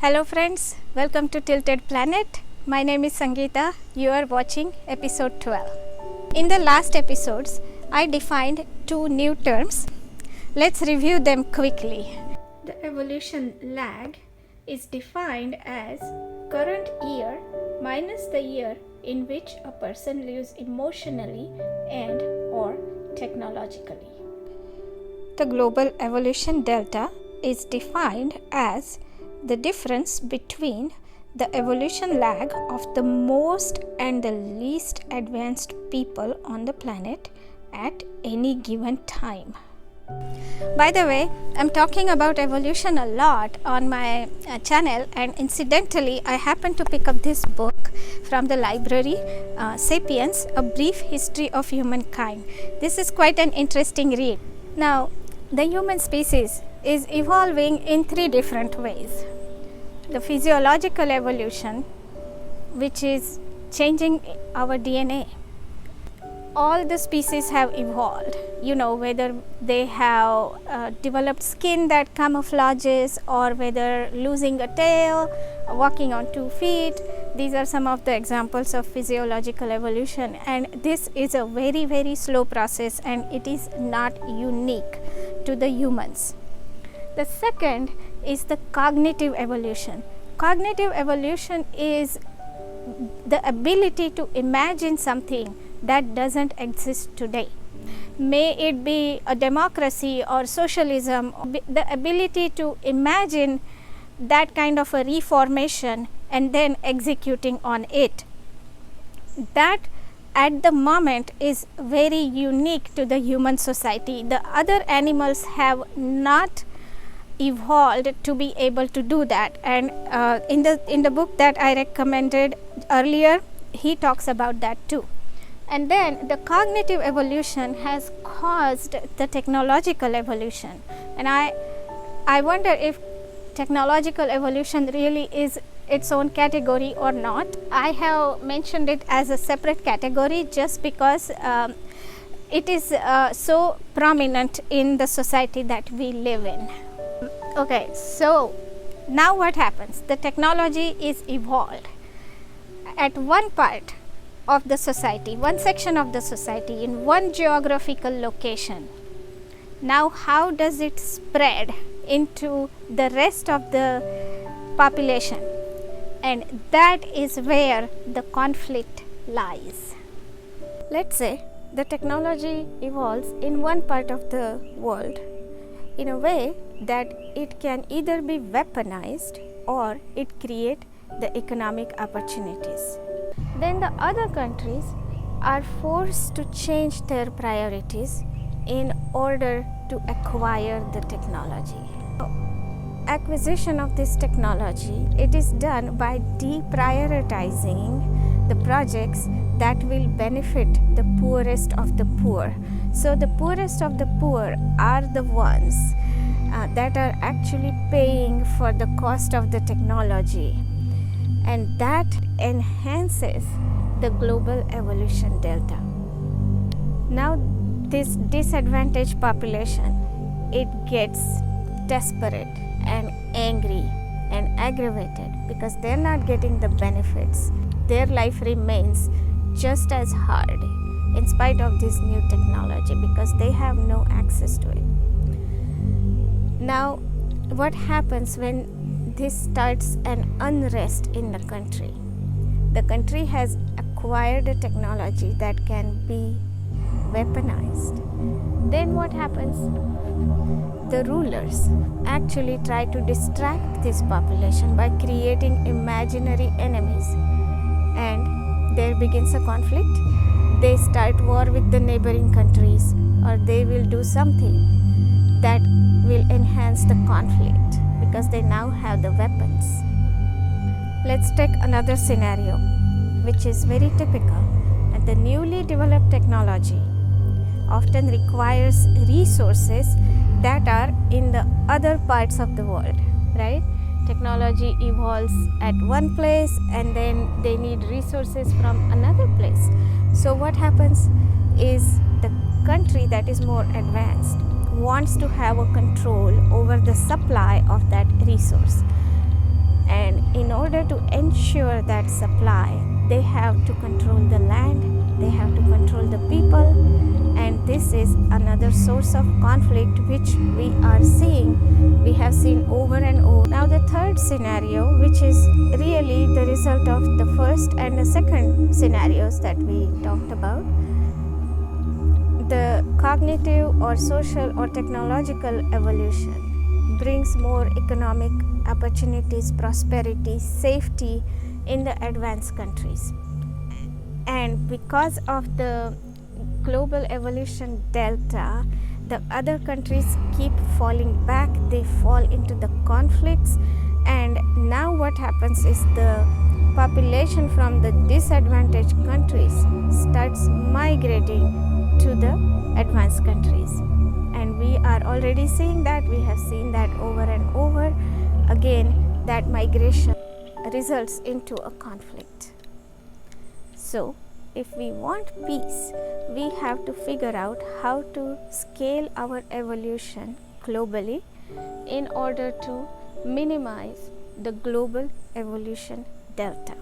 Hello friends, welcome to Tilted Planet. My name is Sangeeta. You are watching episode 12. In the last episodes, I defined two new terms. Let's review them quickly. The evolution lag is defined as current year minus the year in which a person lives emotionally and or technologically. The global evolution delta is defined as the difference between the evolution lag of the most and the least advanced people on the planet at any given time. By the way, I'm talking about evolution a lot on my channel, and incidentally I happened to pick up this book from the library, Sapiens, A Brief History of Humankind. This is quite an interesting read. Now, the human species is evolving in three different ways. The physiological evolution, which is changing our DNA. All the species have evolved, whether they have developed skin that camouflages, or whether losing a tail, walking on 2 feet. These are some of the examples of physiological evolution, and this is a very, very slow process, and it is not unique to the humans. The second is the cognitive evolution. Cognitive evolution is the ability to imagine something that doesn't exist today. May it be a democracy or socialism, the ability to imagine that kind of a reformation and then executing on it. That at the moment is very unique to the human society. The other animals have not evolved to be able to do that, and in the book that I recommended earlier, he talks about that too. And then the cognitive evolution has caused the technological evolution, and I wonder if technological evolution really is its own category or not. I have mentioned it as a separate category just because it is so prominent in the society that we live in. Okay, so now what happens? The technology is evolved at one part of the society, one section of the society, in one geographical location. Now how does it spread into the rest of the population? And that is where the conflict lies. Let's say the technology evolves in one part of the world in a way that it can either be weaponized or it create the economic opportunities. Then the other countries are forced to change their priorities in order to acquire the technology. Acquisition of this technology, it is done by deprioritizing the projects that will benefit the poorest of the poor. So the poorest of the poor are the ones that are actually paying for the cost of the technology, and that enhances the global evolution delta. Now this disadvantaged population, it gets desperate and angry and aggravated because they're not getting the benefits. Their life remains just as hard in spite of this new technology because they have no access to it. Now, what happens when this starts an unrest in the country? The country has acquired a technology that can be weaponized. Then what happens? The rulers actually try to distract this population by creating imaginary enemies, and there begins a conflict. They start war with the neighboring countries, or they will do something that will enhance the conflict because they now have the weapons. Let's take another scenario which is very typical, and the newly developed technology often requires resources that are in the other parts of the world, right? Technology evolves at one place and then they need resources from another place. So what happens is the country that is more advanced wants to have a control over the supply of that resource, and in order to ensure that supply, they have to control the land, they have to control the people, and this is another source of conflict which we are seeing, we have seen over and over. Now the third scenario, which is really the result of the first and the second scenarios that we talked about, the cognitive or social or technological evolution brings more economic opportunities, prosperity, safety in the advanced countries. And because of the global evolution delta, the other countries keep falling back, they fall into the conflicts, and now what happens is the population from the disadvantaged countries starts migrating to the advanced countries. And we are already seeing that, we have seen that over and over again, that migration results into a conflict. So if we want peace, we have to figure out how to scale our evolution globally in order to minimize the global evolution delta.